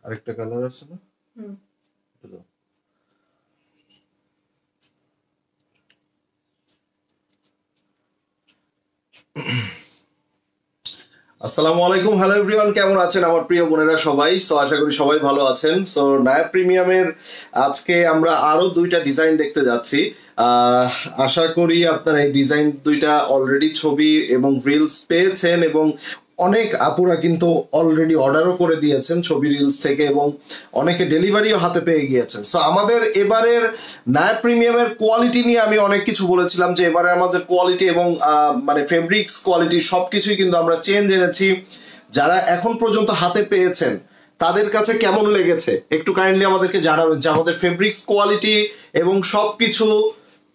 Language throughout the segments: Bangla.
আরেকটা কালার আছে না? আসসালামু আলাইকুম, হ্যালো এভরিওয়ান, কেমন আছেন আমার প্রিয় বোনেরা সবাই? সো আশা করি সবাই ভালো আছেন। সো নায়াব প্রিমিয়ামের আজকে আমরা আরো দুইটা ডিজাইন দেখতে যাচ্ছি। আশা করি আপনারা এই ডিজাইন দুইটা অলরেডি ছবি এবং রিলস পেয়েছেন এবং অনেক আপুরা কিন্তু অলরেডি অর্ডারও করে দিয়েছেন ছবি রিলস থেকে এবং অনেকে ডেলিভারিও হাতে পেয়ে গিয়েছেন। সো আমাদের এবারের নায়াব প্রিমিয়ামের কোয়ালিটি নিয়ে আমি অনেক কিছু বলেছিলাম যে এবারে আমাদের কোয়ালিটি এবং মানে ফেব্রিক্স কোয়ালিটি সবকিছুই কিন্তু আমরা চেঞ্জ এনেছি। যারা এখন পর্যন্ত হাতে পেয়েছেন তাদের কাছে কেমন লেগেছে একটু কাইন্ডলি আমাদেরকে জানাবেন যে আমাদের ফেব্রিক্স কোয়ালিটি এবং সবকিছু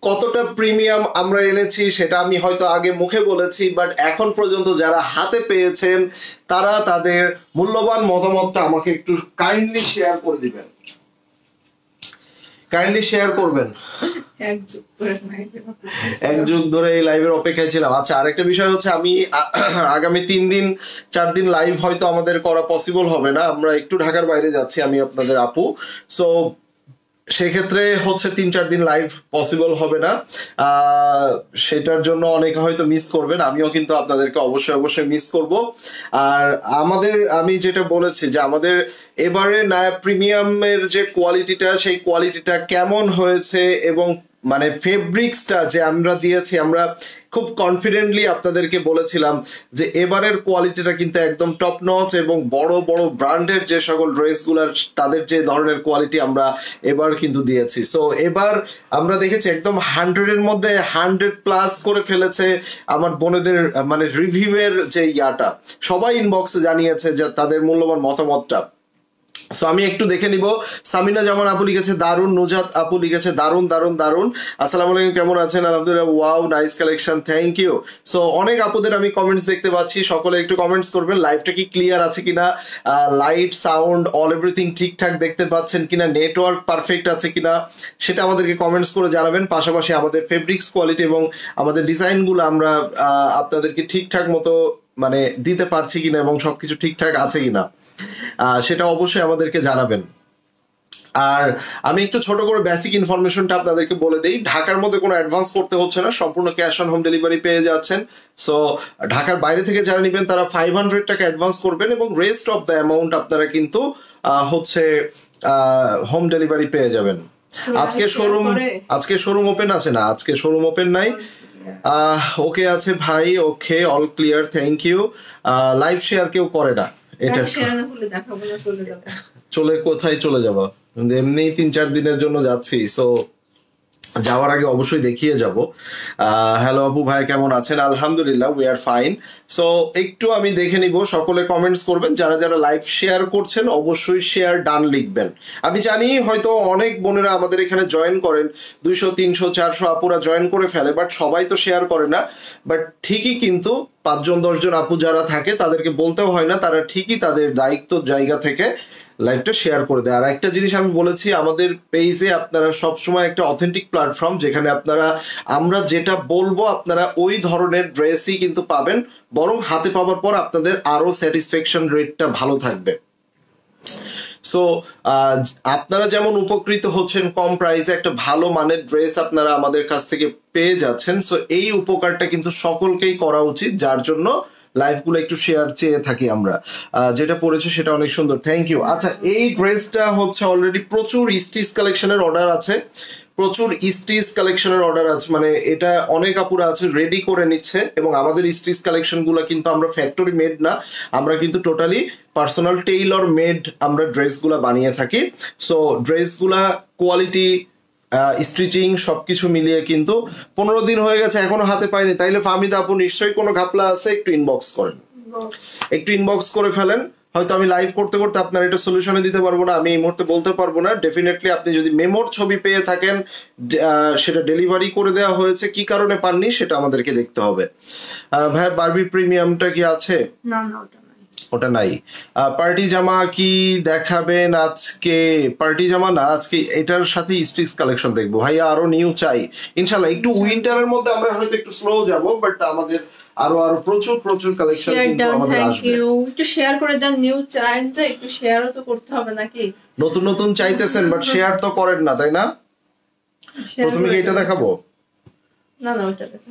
কতটা প্রিমিয়াম আমরা এনেছি। সেটা আমি হয়তো আগে মুখে বলেছি, বাট এখন পর্যন্ত যারা হাতে পেয়েছেন তারা তাদের মূল্যবান মতামতটা আমাকে একটু কাইন্ডলি শেয়ার করে দিবেন, কাইন্ডলি শেয়ার করবেন। এক যুগ ধরে এই লাইভের অপেক্ষায় ছিলাম। আচ্ছা, আরেকটা বিষয় হচ্ছে আমি আগামী 3-4 দিন লাইভ হয়তো আমাদের করা পসিবল হবে না, আমরা একটু ঢাকার বাইরে যাচ্ছি আমি আপনাদের আপু। সো সেক্ষেত্রে হচ্ছে 3-4 দিন লাইভ পসিবল হবে না, সেটার জন্য অনেকে হয়তো মিস করবেন, আমিও কিন্তু আপনাদেরকে অবশ্যই মিস করব। আর আমি যেটা বলেছি যে আমাদের এবারে নায়াব প্রিমিয়ামের যে কোয়ালিটিটা সেই কোয়ালিটিটা কেমন হয়েছে এবং মানে ফেব্রিক্সটা যে আমরা দিয়েছি, আমরা খুব কনফিডেন্টলি আপনাদেরকে বলেছিলাম যে এবারের কোয়ালিটিটা কিন্তু একদম টপ নচ এবং বড় বড় ব্র্যান্ডের যে সকল ড্রেসগুলার তাদের যে ধরনের কোয়ালিটি আমরা এবার কিন্তু দিয়েছি। সো এবার আমরা দেখেছি একদম 100-এর মধ্যে 100+ করে ফেলেছে আমার বোনেদের মানে রিভিউয়ের যে ইয়াটা, সবাই ইনবক্সে জানিয়েছে যে তাদের মূল্যবান মতামতটা। সো আমি একটু দেখে নিব। সামিনা জামান আপু লিখেছে দারুন, নুজাত আপু লিখেছে দারুন দারুন দারুন। আসসালামু আলাইকুম, কেমন আছেন? আলহামদুলিল্লাহ, wow nice collection, thank you. So অনেক আপুদের আমি কমেন্টস দেখতে পাচ্ছি, সকলে একটু কমেন্টস করবেন লাইভটা কি ক্লিয়ার আছে কিনা, লাইট সাউন্ড অল এভরিথিং ঠিকঠাক দেখতে পাচ্ছেন কিনা, নেটওয়ার্ক পারফেক্ট আছে কিনা সেটা আমাদেরকে কমেন্টস করে জানাবেন। পাশাপাশি আমাদের ফেব্রিক্স কোয়ালিটি এবং আমাদের ডিজাইনগুলো আমরা আপনাদেরকে ঠিকঠাক মতো মানে দিতে পারছি কিনা এবং সবকিছু ঠিকঠাক আছে কিনা সেটা অবশ্যই আমাদেরকে জানাবেন। আর আমি একটু ছোট করে বেসিক ইনফরমেশনটা আপনাদেরকে বলে দেই। ঢাকার মধ্যে কোনো অ্যাডভান্স করতে হচ্ছে না, সম্পূর্ণ ক্যাশ অন হোম ডেলিভারি পেয়ে যাচ্ছেন। সো ঢাকার বাইরে থেকে যারা নেবেন তারা 500 টাকা অ্যাডভান্স করবেন এবং রেস্ট অফ দ্য অ্যামাউন্ট আপনারা কিন্তু হচ্ছে হোম ডেলিভারি পেয়ে যাবেন। আজকে শোরুম ওপেন আছে না, আজকে শোরুম ওপেন নাই। ওকে আছে ভাই, okay all clear, thank you. Live share কেউ করে না, এটা চলে কোথায় চলে যাবো, এমনি 3-4 দিনের জন্য যাচ্ছি। সো যাওয়ার আগে অবশ্যই দেখিয়ে যাব। হ্যালো আপু ভাই, কেমন আছেন? আলহামদুলিল্লাহ, উই আর ফাইন। সো একটু আমি দেখে নিব, সকলে কমেন্টস করবেন, যারা যারা লাইভ শেয়ার করছেন অবশ্যই শেয়ার ডান লিখবেন। আমি জানি হয়তো অনেক বোনেরা আমাদের এখানে জয়েন করেন, 200 300 400 আপুরা জয়েন করে ফেলে, বাট সবাই তো শেয়ার করে না। বাট ঠিকই কিন্তু 5 জন 10 জন আপু যারা থাকে তাদেরকে বলতেও হয় না, তারা ঠিকই তাদের দায়িত্ব জায়গা থেকে লাইভটা শেয়ার করে দেয়। আর একটা জিনিস আমি বলেছি, আমাদের পেজে আপনারা সবসময় একটা অথেন্টিক প্ল্যাটফর্ম, যেখানে আপনারা আমরা যেটা বলবো আপনারা ওই ধরনের ড্রেসই কিন্তু পাবেন, বরং হাতে পাওয়ার পর আপনাদের আরো স্যাটিসফ্যাকশন রেটটা ভালো থাকবে। সো আপনারা যেমন উপকৃত হচ্ছেন, কম প্রাইসে একটা ভালো মানের ড্রেস আপনারা আমাদের কাছ থেকে পেয়ে যাচ্ছেন, সো এই উপকারটা কিন্তু সকলকেই করা উচিত, যার জন্য লাইভগুলো একটু শেয়ার চেয়ে থাকি আমরা। যেটা পড়েছে সেটা অনেক সুন্দর, থ্যাংক ইউ। আচ্ছা, এই ড্রেসটা হচ্ছে অলরেডি প্রচুর স্টিচ কালেকশনের অর্ডার আছে, প্রচুর স্টিচ কালেকশনের অর্ডার আছে, মানে এটা অনেক আপুরা আছে রেডি করে নিচ্ছে। এবং আমাদের স্টিচ কালেকশন গুলো কিন্তু আমরা ফ্যাক্টরি মেড না, আমরা কিন্তু টোটালি পার্সোনাল টেইলর মেড আমরা ড্রেসগুলা বানিয়ে থাকি। সো ড্রেসগুলা কোয়ালিটি, স্টিচিং সবকিছু মিলিয়ে কিন্তু 15 দিন হয়ে গেছে, এখনো হাতে পাইনি। তাইলে ফাহমিদা আপু নিশ্চয়ই কোনো ঘাপলা আছে, একটু ইনবক্স করেন, একটু ইনবক্স করে ফেলেন। হয়তো আমি লাইভ করতে করতে আপনার এটা সলিউশনে দিতে পারবো না, আমি এই মুহূর্তে বলতে পারবো না। ডেফিনেটলি আপনি যদি মেমোর ছবি পেয়ে থাকেন, সেটা ডেলিভারি করে দেওয়া হয়েছে, কি কারণে পাননি সেটা আমাদেরকে দেখতে হবে। ভাই বারবি প্রিমিয়ামটা কি আছে? না, ওটা নাই। পার্টি জামা কি দেখাবেন আজকে? পার্টি জামা না, আজকে এটার সাথে স্টিচ কালেকশন দেখবো ভাইয়া, আরো নিউ চাই ইনশাল্লাহ। একটু উইন্টারের মধ্যে আমরা হয়তো একটু স্লো যাব, বাট আমাদের আরো আরো প্রচুর প্রচুর কালেকশন কিন্তু আমাদের আসবে। একটু শেয়ার করে দেন, নিউ চাই যে একটু শেয়ারও তো করতে হবে নাকি? নতুন নতুন চাইতেছেন বাট শেয়ার তো করেন না, তাই না? প্রথমে কি এটা দেখাবো? না ওটা দেখো।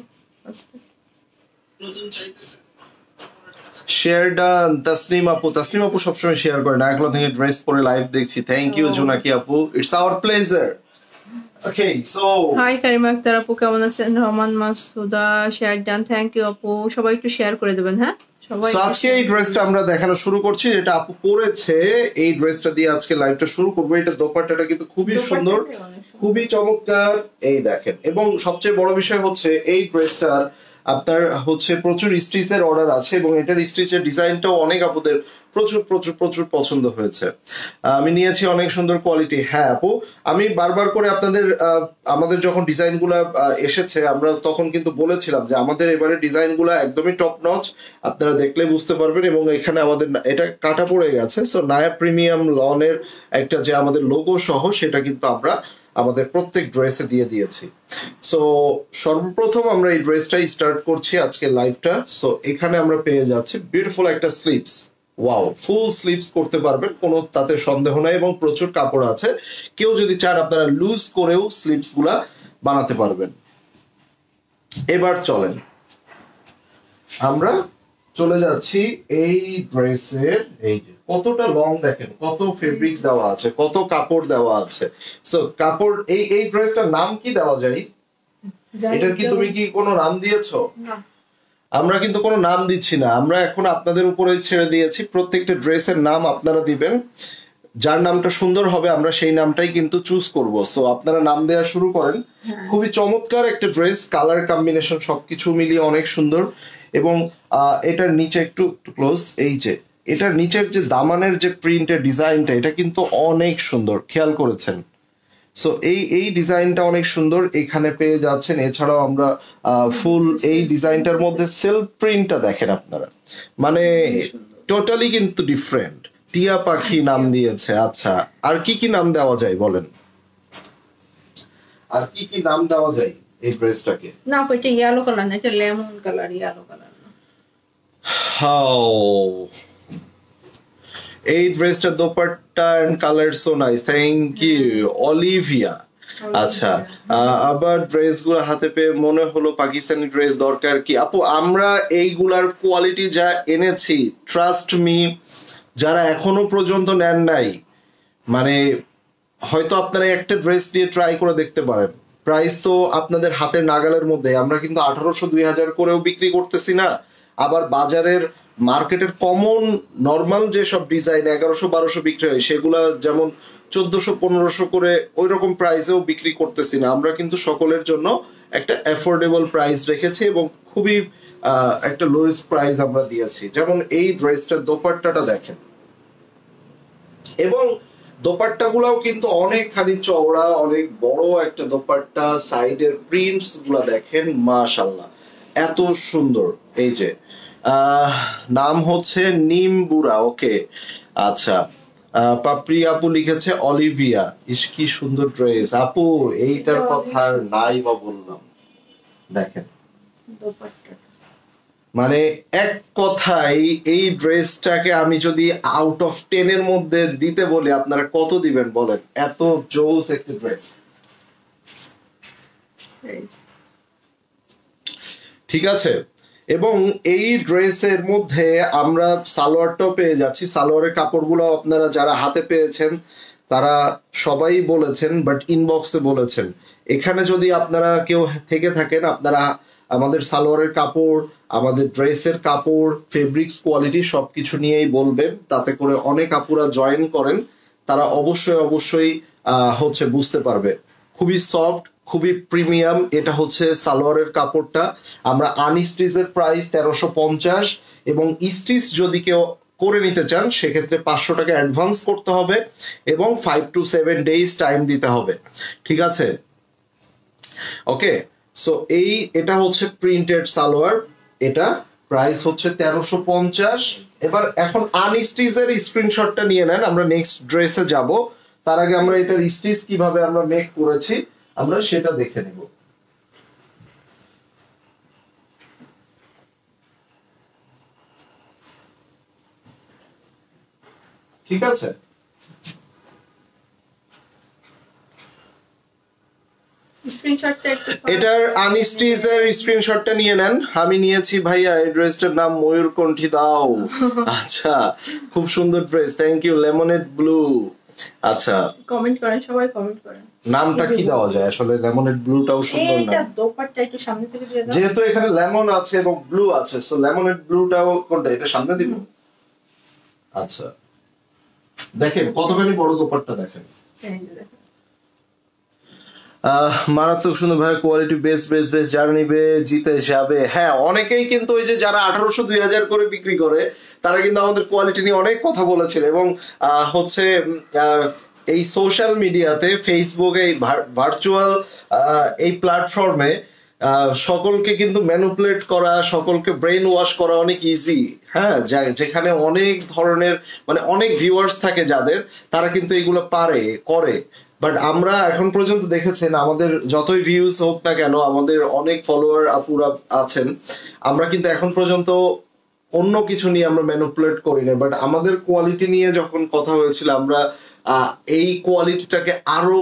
নতুন চাইতেছেন শেয়ার ডান। তাসনিম আপু সবসময় শেয়ার করে না, একলা থেকে ড্রেস পরে লাইভ দেখছি, থ্যাংক ইউ জোনাকি আপু, it's our pleasure. Okay, so hi Karima Akter আপু, কেমন আছেন? Rahman Masuda share done, thank you আপু, সবাই একটু শেয়ার করে দেবেন। হ্যাঁ সবাই। সো আজকে এই ড্রেসটা আমরা দেখানো শুরু করছি, যেটা আপু পরেছে, এই ড্রেসটা দিয়ে আজকে লাইভটা শুরু করবো। এটা দোপাট্টাটা কিন্তু খুবই সুন্দর, খুবই চমৎকার, এই দেখেন। এবং সবচেয়ে বড় বিষয় হচ্ছে এই ড্রেসটার আপনার হচ্ছে প্রচুর স্টিচের অর্ডার আছে, এবং এটার স্টিচের ডিজাইনটাও অনেক আপুদের প্রচুর প্রচুর প্রচুর পছন্দ হয়েছে। আমি নিয়েছি অনেক সুন্দর কোয়ালিটি। হ্যাঁ আপু, আমি বারবার করে আপনাদের আমাদের যখন ডিজাইন গুলা এসেছে, আমরা তখন কিন্তু বলেছিলাম যে আমাদের এবারে ডিজাইন গুলা একদমই টপ নচ, আপনারা দেখলে বুঝতে পারবেন। এবং এখানে আমাদের এটা কাটা পড়ে গেছে, সো নায়া প্রিমিয়াম লনের একটা যে আমাদের লোগো সহ, সেটা কিন্তু আমরা আমাদের প্রত্যেক ড্রেসে দিয়ে দিয়েছি। সো সর্বপ্রথম আমরা এই ড্রেসটাই স্টার্ট করছি আজকে লাইভটা। সো এখানে আমরা পেয়ে যাচ্ছি বিউটিফুল একটা স্লিভস, ওয়াও, ফুল স্লিভস করতে পারবেন, কোনো তাতে সন্দেহ নাই। এবং প্রচুর কাপড় আছে, কেউ যদি চান আপনারা লুজ করেও স্লিভস গুলা বানাতে পারবেন। এবার চলেন আমরা চলে যাচ্ছি এই ড্রেসের, এই যে কতটা লং দেখেন, কত ফেব্রিক্স দেওয়া আছে, কত কাপড় দেওয়া আছে। সো কাপড়, এই ড্রেসটার নাম কি দেওয়া যায়? এটার কি তুমি কি কোনো নাম দিয়েছো? না, আমরা কিন্তু কোনো নাম দিচ্ছি না, আমরা এখন আপনাদের উপরে ছেড়ে দিয়েছি, প্রত্যেকটা ড্রেসের নাম আপনারা দিবেন, যার নামটা সুন্দর হবে আমরা সেই নামটাই কিন্তু চুজ করব। সো আপনারা নাম দেওয়া শুরু করেন। খুবই চমৎকার একটা ড্রেস, কালার কম্বিনেশন সবকিছু মিলিয়ে অনেক সুন্দর। এবং এটার নিচে একটু ক্লোজ, এই যে এটার নিচের যে দামানের যে প্রিন্টের ডিজাইনটা, এটা কিন্তু অনেক সুন্দর, খেয়াল করেছেন? সো এই ডিজাইনটা অনেক সুন্দর এখানে পেয়ে যাচ্ছেন। এছাড়াও আমরা ফুল এই ডিজাইনটার মধ্যে সেলফ প্রিন্টটা দেখেন আপনারা, মানে টোটালি কিন্তু ডিফারেন্ট। টিয়া পাখি নাম দিয়েছে। আচ্ছা, আর কি কি নাম দেওয়া যায় বলেন? আর কি কি নাম দেওয়া যায় এই ড্রেসটাকে? না এটা ইয়েলো কালার না, এটা লেমন কালার, ইয়েলো কালার না। হাউ, এই ড্রেসটার dupatta and colour so nice, thank you Olivia. আচ্ছা, আবার ড্রেস গুলো হাতে পেয়ে মনে হলো পাকিস্তানি ড্রেস দরকার কি? আপু আমরা এইগুলার কোয়ালিটি যা এনেছি, ট্রাস্ট মি, যারা এখনো পর্যন্ত নেন নাই, মানে হয়তো আপনারা একটা ড্রেস দিয়ে ট্রাই করে দেখতে পারেন। প্রাইস তো আপনাদের হাতের নাগালের মধ্যে, আমরা কিন্তু 1800 2000 করেও বিক্রি করতেছি না, আবার বাজারের মার্কেটের কমন নর্মাল যেসব ডিজাইন 1100-1200 বিক্রি হয় সেগুলা যেমন 1400-1500 করে ওই রকম প্রাইসেও বিক্রি করতেছি না, আমরা কিন্তু সকলের জন্য একটা অ্যাফোর্ডেবল প্রাইস রেখেছি এবং খুবই একটা লোয়েস্ট প্রাইস আমরা দিয়েছি। যেমন এই ড্রেসটার দোপাট্টাটা দেখেন, এবং দোপাট্টা গুলাও কিন্তু অনেকখানি চওড়া, অনেক বড় একটা দোপাট্টা, সাইডের প্রিন্টস গুলা দেখেন মাশাআল্লাহ এত সুন্দর। এই যে নাম হচ্ছে নিমবুরা, ওকে আচ্ছা। পাপড়ি আপু লিখেছে অলিভিয়া, ইস কি সুন্দর ড্রেস আপু, এইটার কথা আর নাই বা বললাম। দেখেন মানে এক কথাই এই ড্রেসটাকে আমি যদি আউট অফ 10 এর মধ্যে দিতে বলি আপনারা কত দিবেন বলেন? এত জোস একটা ড্রেস। ঠিক আছে, এবং এই ড্রেসের মধ্যে আমরা সালোয়ারটাও পেয়ে যাচ্ছি। সালোয়ারের কাপড়গুলো আপনারা যারা হাতে পেয়েছেন তারা সবাই বলেছেন, বাট ইনবক্সে বলেছেন। এখানে যদি আপনারা কেউ থেকে থাকেন, আপনারা আমাদের সালোয়ারের কাপড়, আমাদের ড্রেসের কাপড়, ফেব্রিক্স কোয়ালিটি সবকিছু নিয়েই বলবেন, তাতে করে অনেক আপুরা জয়েন করেন, তারা অবশ্যই হচ্ছে বুঝতে পারবে। খুবই সফট, খুবই প্রিমিয়াম। এটা হচ্ছে সালোয়ারের কাপড়টা। আমরা আনস্টিচের প্রাইস 1350, এবং স্টিচ যদি কেউ করে নিতে চান সেক্ষেত্রে 500 টাকা অ্যাডভান্স করতে হবে এবং 5 to 7 days টাইম দিতে হবে। ঠিক আছে, ওকে। সো এটা হচ্ছে প্রিন্টেড সালোয়ার, এটা প্রাইস হচ্ছে 1350। এবার এখন আনস্টিচের স্ক্রিনশটটা নিয়ে নেন, আমরা নেক্সট ড্রেসে যাব। তার আগে আমরা এটার স্টিচ কিভাবে আমরা মেক করেছি আমরা সেটা দেখে নেব। ঠিক আছে, এটার আনস্টিচের স্ক্রিনশটটা নিয়ে নেন। আমি নিয়েছি ভাইয়া, এই ড্রেসটার নাম ময়ূরকণ্ঠী দাও। আচ্ছা, খুব সুন্দর dress, thank you. Lemonade blue, আচ্ছা কমেন্ট করেন, সবাই কমেন্ট করেন নামটা কি দেওয়া যায় আসলে? লেমনেড ব্লুটাও সুন্দর না, এটা দোপাট্টা একটু সামনে থেকে দিয়ে দাও, যেহেতু এখানে লেমন আছে এবং ব্লু আছে, সো লেমনেড ব্লুটাও কোনটা, এটা সামনে দিব। আচ্ছা দেখেন কতখানি বড় দোপাট্টা, দেখেন মারাত্মক সুন্দর ভাই, কোয়ালিটি বেস্ট বেস্ট বেস্ট, যারা নিবে জিতে যাবে। হ্যাঁ, অনেকেই কিন্তু ওই যে যারা 1800-2000 করে বিক্রি করে তারা কিন্তু আমাদের কোয়ালিটি নিয়ে অনেক কথা বলেছিল, এবং হচ্ছে এই সোশ্যাল মিডিয়াতে, ফেসবুকে, ভার্চুয়াল এই প্ল্যাটফর্মে সকলকে কিন্তু ম্যানিপুলেট করা, সকলকে ব্রেন ওয়াশ করা অনেক ইজি। হ্যাঁ, যেখানে অনেক ধরনের মানে অনেক ভিউয়ার্স থাকে যাদের, তারা কিন্তু এগুলো করে। বাট আমরা এখন পর্যন্ত দেখেছেন আমাদের যতই ভিউজ হোক না কেন, আমাদের অনেক ফলোয়ার আপুরা আছেন, আমরা কিন্তু এখন পর্যন্ত অন্য কিছু নিয়ে আমরা ম্যানিপুলেট করি না। বাট আমাদের কোয়ালিটি নিয়ে যখন কথা হয়েছিল, আমরা এই কোয়ালিটিটাকে আরো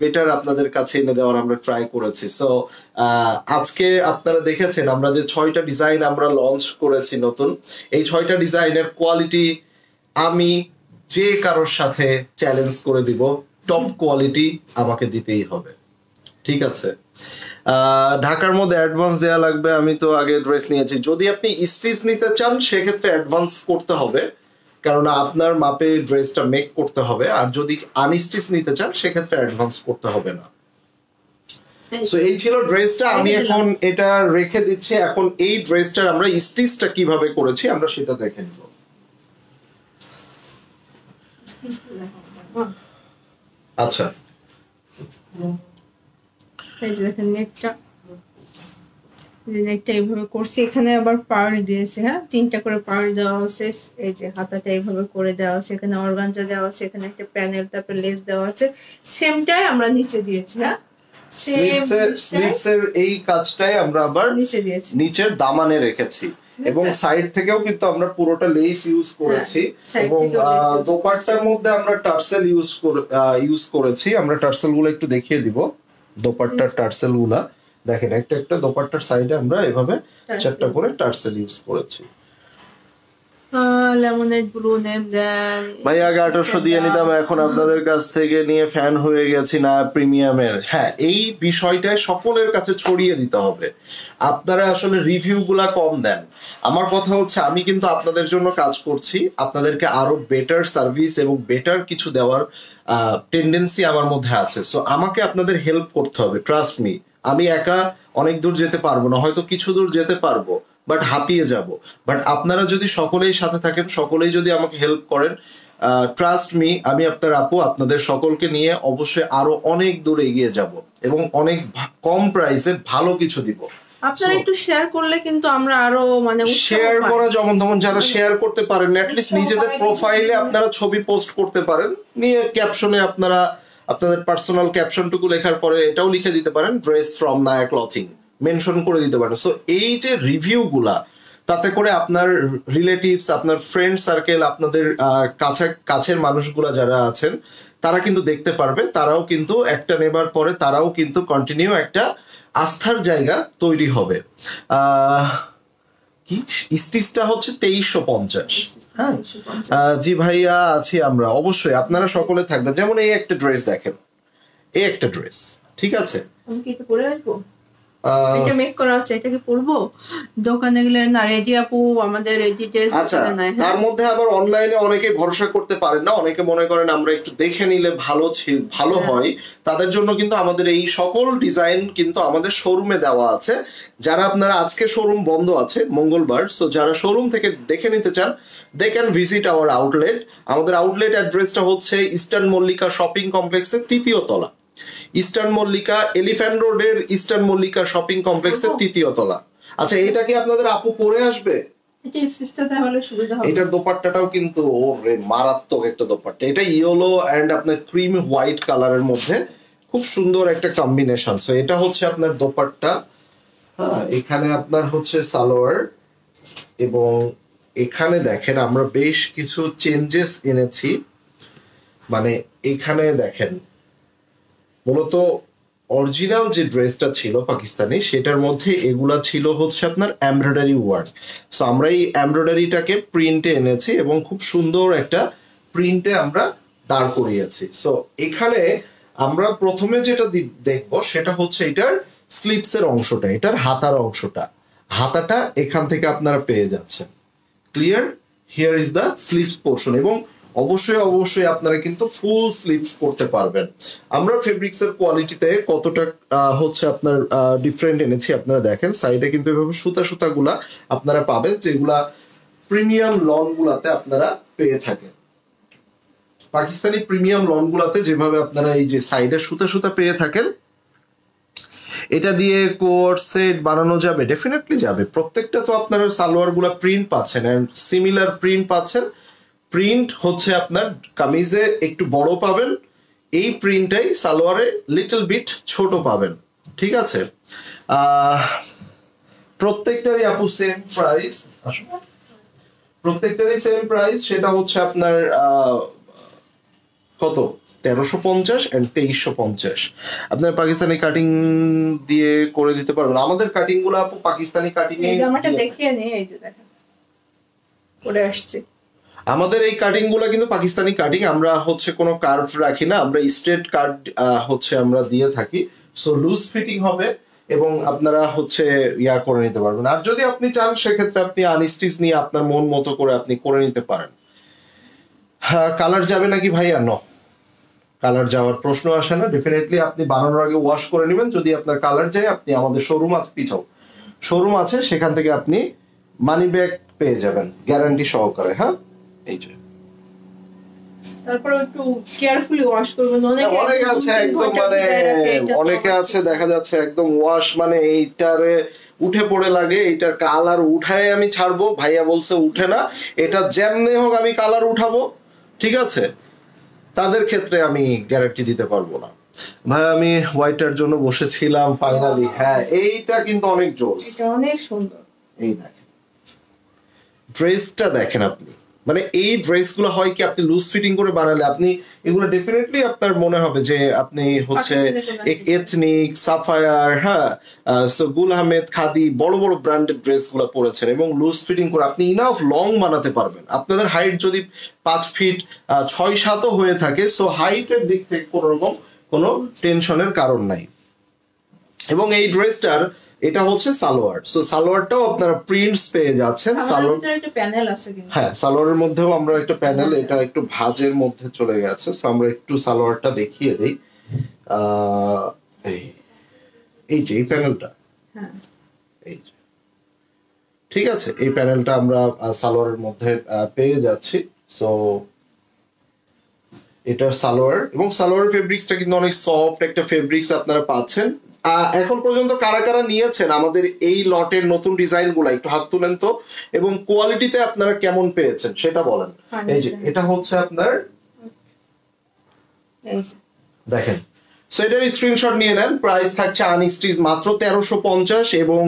বেটার আপনাদের কাছে এনে দেওয়ার আমরা ট্রাই করেছি। সো আজকে আপনারা দেখেছেন আমরা যে 6টা ডিজাইন আমরা লঞ্চ করেছি নতুন, এই 6টা ডিজাইনের কোয়ালিটি আমি যে কারোর সাথে চ্যালেঞ্জ করে দিব, টপ কোয়ালিটি আমাকে দিতেই হবে। ঠিক আছে, ঢাকার মধ্যে অ্যাডভান্স দেওয়া লাগবে। আমি তো আগে ড্রেস নিয়েছি, যদি আপনি স্টিচ নিতে চান সেক্ষেত্রে অ্যাডভান্স করতে হবে, কেননা আপনার মাপে ড্রেসটা মেক করতে হবে। আর যদি আনস্টিচ নিতে চান সেক্ষেত্রে অ্যাডভান্স করতে হবে না। সো এই ছিল ড্রেসটা, আমি এখন এটা রেখে দিচ্ছি। এখন এই ড্রেসটার আমরা স্টিচটা কিভাবে করেছি আমরা সেটা দেখে নিব। আচ্ছা, দেখেন নেকটা এইভাবে করছি, এখানে আবার পাড় দিয়েছে। হ্যাঁ, 3টা করে পাড় দেওয়া হচ্ছে। এই যে হাতাটা এইভাবে করে দেওয়া আছে, এখানে অর্গানজা দেওয়া আছে, এখানে একটা প্যানেল, তারপর লেস দেওয়া আছে। সেমটাই আমরা নিচে দিয়েছি। হ্যাঁ, স্লিভসের এই কাজটাই আমরা আবার নিচে দিয়েছি, নিচের দামানে রেখেছি, এবং সাইড থেকেও কিন্তু আমরা পুরোটা লেস ইউজ করেছি, এবং দোপাট্টার মধ্যে আমরা টার্সেল ইউজ করেছি। আমরা টার্সেল গুলো একটু দেখিয়ে দিব। দোপাট্টার টার্সেল গুলা দেখেন, একটা দোপাট্টার সাইডে আমরা এভাবে 4টা করে টার্সেল ইউজ করেছি। লেমনেড ব্লু নেম দেন ভাই আগে 1800 দিয়ে নিতাম, এখন আপনাদের কাছ থেকে নিয়ে ফ্যান হয়ে গেছি না প্রিমিয়ামের। হ্যাঁ, এই বিষয়টা সকলের কাছে ছড়িয়ে দিতে হবে। আপনারা আসলে রিভিউ গুলা কম দেন। আমার কথা হচ্ছে আমি কিন্তু আপনাদের জন্য কাজ করছি, আপনাদেরকে আরো বেটার সার্ভিস এবং বেটার কিছু দেওয়ার টেন্ডেন্সি আমার মধ্যে আছে। সো আমাকে আপনাদের হেল্প করতে হবে, ট্রাস্ট মি। আমি একা অনেক দূর যেতে পারবো না, হয়তো কিছু দূর যেতে পারবো, বাট হাঁপিয়ে যাব। বাট আপনারা যদি সকলেই সাথে থাকেন, সকলেই যদি আমাকে হেল্প করেন, ট্রাস্ট মি, আমি আপনার আপু আপনাদের সকলকে নিয়ে অবশ্যই আরো অনেক দূর এগিয়ে যাব এবং অনেক কম প্রাইসে ভালো কিছু দিব। আপনারা একটু শেয়ার করলে কিন্তু আমরা আরো মানে শেয়ার করা যেমন তখন যারা শেয়ার করতে পারেন, অ্যাটলিস্ট নিজেদের প্রোফাইলে আপনারা ছবি পোস্ট করতে পারেন, নিয়ে ক্যাপশনে আপনারা আপনাদের পার্সোনাল ক্যাপশনটুকু লেখার পরে এটাও লিখে দিতে পারেন ড্রেস ফ্রম নায়া ক্লথিং, মেনশন করে দিতে পারেন। সো এই যে রিভিউ গুলা, তাতে করে আপনার রিলেটিভস, আপনার ফ্রেন্ড সার্কেল, আপনাদের কাছের মানুষগুলা যারা আছেন তারা কিন্তু দেখতে পারবে, তারাও কিন্তু একটা নেবার পরে তারাও কিন্তু কন্টিনিউ একটা আস্থার জায়গা তৈরি হবে। কি স্টিচটা হচ্ছে 2350। হ্যাঁ জি ভাইয়া আছি আমরা, অবশ্যই আপনারা সকলে থাকবেন। যেমন এই একটা ড্রেস দেখেন, এই একটা ড্রেস, ঠিক আছে, আমি কি এটা পরে আসবো? এটা মেক করা আছে, এটা কি পরবো? দোকানে গেলে না রেডি আপু আমাদের রেডি ড্রেস আচ্ছা। তার মধ্যে আবার অনলাইনে অনেকে ভরসা করতে পারেন না, অনেকে মনে করেন আমরা একটু দেখে নিলে ভালো হয়। তাদের জন্য কিন্তু আমাদের এই সকল ডিজাইন কিন্তু আমাদের শোরুমে দেওয়া আছে। যারা আপনারা, আজকে শোরুম বন্ধ আছে মঙ্গলবার, সো যারা শোরুম থেকে দেখে নিতে চান they can visit our outlet. আমাদের আউটলেট অ্যাড্রেসটা হচ্ছে ইস্টার্ন মল্লিকা শপিং কমপ্লেক্সের 3য় তলা। ইস্টার্ন মল্লিকা, এলিফ্যান্ট রোডের ইস্টার্ন মল্লিকা শপিং কমপ্লেক্সের 3য় তলা। আচ্ছা, এটা কি আপনাদের আপু পরে আসবে? এটার দোপাট্টাটাও কিন্তু ওরে মারাত্মক একটা দোপাট্টা। এটা ইয়েলো এন্ড আপনার ক্রিম হোয়াইট কালারের মধ্যে খুব সুন্দর একটা কম্বিনেশন। সো এটা হচ্ছে আপনার দোপাট্টা। হ্যাঁ, এখানে আপনার হচ্ছে সালোয়ার, এবং এখানে দেখেন আমরা বেশ কিছু চেঞ্জেস এনেছি। মানে এখানে দেখেন মূলত অরিজিনাল যে ড্রেসটা ছিল পাকিস্তানি, সেটার মধ্যে এগুলা ছিল হচ্ছে আপনার এমব্রয়ডারি ওয়ার্ক। সো আমরা এই এমব্রয়ডারিটাকে প্রিন্টে এনেছি এবং খুব সুন্দর একটা প্রিন্টে আমরা দাঁড় করিয়েছি। সো এখানে আমরা প্রথমে যেটা দেখবো সেটা হচ্ছে এটার স্লিপসের অংশটা, এটার হাতার অংশটা। হাতাটা এখান থেকে আপনারা পেয়ে যাচ্ছেন, clear? Here is the slips portion, এবং অবশ্যই আপনারা কিন্তু ফুল স্লিপস করতে পারবেন। আমরা ফেব্রিক্স এর কোয়ালিটিতে কতটা হচ্ছে আপনার ডিফারেন্ট এনেছি আপনারা দেখেন। সাইডে কিন্তু এভাবে সুতা গুলা আপনারা পাবেন, যেগুলা প্রিমিয়াম লন গুলাতে আপনারা পেয়ে থাকেন। পাকিস্তানি প্রিমিয়াম লন গুলাতে যেভাবে আপনারা এই যে সাইডে সুতা পেয়ে থাকেন, এটা দিয়ে কোট সেট বানানো যাবে, ডেফিনেটলি যাবে। প্রত্যেকটা তো আপনারা সালোয়ার গুলা প্রিন্ট পাচ্ছেন, এন্ড সিমিলার প্রিন্ট পাচ্ছেন। প্রিন্ট হচ্ছে আপনার কামিজে একটু বড় পাবেন, এই প্রিন্টটাই সালোয়ারে লিটল বিট ছোট পাবেন, ঠিক আছে? প্রত্যেকটারই আপু সেম প্রাইস, প্রত্যেকটারই সেম প্রাইস। সেটা হচ্ছে আপনার কত, 1350 এন্ড 2350। আপনার পাকিস্তানি কাটিং দিয়ে করে দিতে পারবেন। আমাদের কাটিং গুলো আপু পাকিস্তানি কাটিং এ দেখিয়ে নেই, এই যে দেখেন করে আসছে। আমাদের এই কাটিং গুলো কিন্তু পাকিস্তানি কাটিং, আমরা হচ্ছে কোনো কার্ভ রাখি না, আমরা স্ট্রেট কাট হচ্ছে আমরা দিয়ে থাকি। সো লুজ ফিটিং হবে এবং আপনারা হচ্ছে ইয়া করে নিতে পারবেন। আর যদি আপনি চান সেক্ষেত্রে আপনি আনস্টিচ নিয়ে আপনার মন মতো করে আপনি করে নিতে পারেন। হ্যাঁ, কালার যাবে নাকি ভাইয়া? নো, কালার যাওয়ার প্রশ্ন আসে না। ডেফিনেটলি আপনি বানানোর আগে ওয়াশ করে নেবেন। যদি আপনার কালার যায়, আপনি আমাদের শোরুম আছে, পিছাও শোরুম আছে, সেখান থেকে আপনি মানি ব্যাক পেয়ে যাবেন গ্যারান্টি সহকারে। হ্যাঁ, এই যে তারপর একটু কেয়ারফুলি ওয়াশ করবেন। অনেকে আছে একদম মানে অনেকে আছে দেখা যাচ্ছে একদম ওয়াশ মানে এইটারে উঠে পড়ে লাগে, এটা কালার উঠায় আমি ছাড়বো, ভাইয়া বলছে উঠে না, এটা যেমনি হোক আমি কালার উঠাবো, ঠিক আছে? তাদের ক্ষেত্রে আমি গ্যারান্টি দিতে পারবো না। ভাই আমি হোয়াইটার জন্য বসেছিলাম ফাইনালি। হ্যাঁ, এইটা কিন্তু অনেক জোস, এটা অনেক সুন্দর। এই দেখেন ড্রেসটা দেখেন আপনি, মানে এই ড্রেসগুলো হয় কি আপনি লুজ ফিটিং করে বানালে আপনি এগুলো ডেফিনেটলি আপনার মনে হবে যে আপনি হচ্ছে এথনিক সাফায়ার, হ্যাঁ, গুল আহমেদ, খাদি, বড় বড় ব্র্যান্ডেড ড্রেসগুলো পরেছেন এবং লুজ ফিটিং করে আপনি ইনাফ লং বানাতে পারবেন। আপনাদের হাইট যদি 5 ফিট 6-7 হয়ে থাকে, সো হাইটের দিক থেকে কোনো রকম কোনো টেনশনের কারণ নাই। এবং এই ড্রেসটার এটা হচ্ছে সালোয়ার, সো সালোয়ারটাও আপনারা প্রিন্টস পেয়ে যাচ্ছেন। সালোয়ার একটা প্যানেল আছে কিন্তু, হ্যাঁ, সালোয়ারের মধ্যেও আমরা একটা প্যানেল, এটা একটু ভাঁজের মধ্যে চলে গেছে, সো আমরা একটু সালোয়ারটা দেখিয়ে দেই। এই যে এই প্যানেলটা, হ্যাঁ এই যে, ঠিক আছে, এই প্যানেলটা আমরা সালোয়ারের মধ্যে পেয়ে যাচ্ছি। সো এটার সালোয়ার এবং সালোয়ার ফেব্রিক্সটা কিন্তু অনেক সফট একটা ফেব্রিক্স আপনারা পাচ্ছেন। এখন পর্যন্ত কারা কারা নিয়েছেন আমাদের এই লটের নতুন ডিজাইন গুলা একটু হাত তুলেন তো, এবং কোয়ালিটিতে আপনারা কেমন পেয়েছেন সেটা বলেন। এই যে এটা হচ্ছে আপনার, দেখেন, সো এটার স্ক্রিনশট নিয়ে নেন। প্রাইস থাকছে আনস্টিচ মাত্র 1350 এবং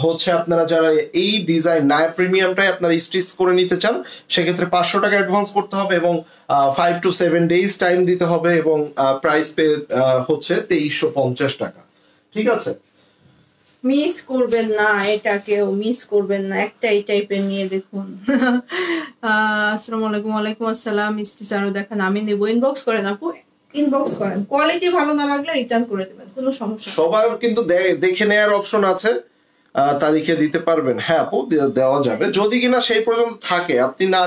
হচ্ছে আপনারা যারা এই ডিজাইন নায়া প্রিমিয়ামটাই আপনারা স্টিচ করে নিতে চান সেক্ষেত্রে 500 টাকা অ্যাডভান্স করতে হবে এবং 5 to 7 days টাইম দিতে হবে এবং প্রাইস পে হচ্ছে 2350 টাকা। ঠিক আছে, মিস করবেন না, এটা কেউ মিস করবেন না, একটা এই টাইপের নিয়ে দেখুন। আসসালামু আলাইকুম। ওয়ালাইকুম আসসালাম। স্টিচ আরো দেখান, আমি নেব। ইনবক্স করেন আপু, ইনবক্স করেন, কোয়ালিটি ভালো না লাগলে রিটার্ন করে দেবেন, কোনো সমস্যা নেই। সবার কিন্তু দেখে নেওয়ার অপশন আছে, তারিখে দিতে পারবেন। হ্যাঁ আপু, দেওয়া যাবে যদি কিনা সেই পর্যন্ত থাকে। আপনি না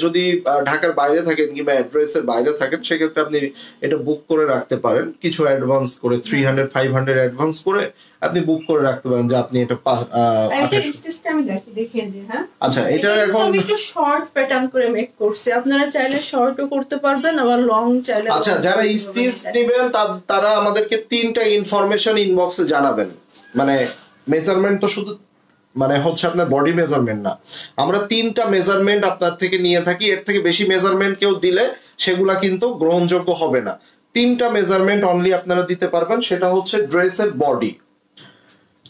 যদি ঢাকার বাইরে থাকেন কিংবা অ্যাড্রেসের বাইরে থাকেন সেক্ষেত্রে আপনি এটা বুক করে রাখতে পারেন কিছু অ্যাডভান্স করে, 300-500 অ্যাডভান্স করে আপনি বুক করে রাখতে পারেন যে আপনি এটা আমি দেখিয়ে দিই। হ্যাঁ আচ্ছা, এটা এখন আমি একটু শর্ট প্যাটার্ন করে মেক করছি, আপনারা চাইলে শর্টও করতে পারবেন আবার লং চাইলে। আচ্ছা, যারা স্টিচ নেবেন তারা আমাদেরকে 3টা ইনফরমেশন ইনবক্সে জানাবেন। মানে মেজারমেন্ট তো শুধু মানে হচ্ছে আপনার বডি মেজারমেন্ট না, আমরা 3টা মেজারমেন্ট আপনার থেকে নিয়ে থাকি। এর থেকে বেশি মেজারমেন্ট কেউ দিলে সেগুলা কিন্তু গ্রহণযোগ্য হবে না। 3টা মেজারমেন্ট অনলি আপনারা দিতে পারবেন, সেটা হচ্ছে ড্রেসের বডি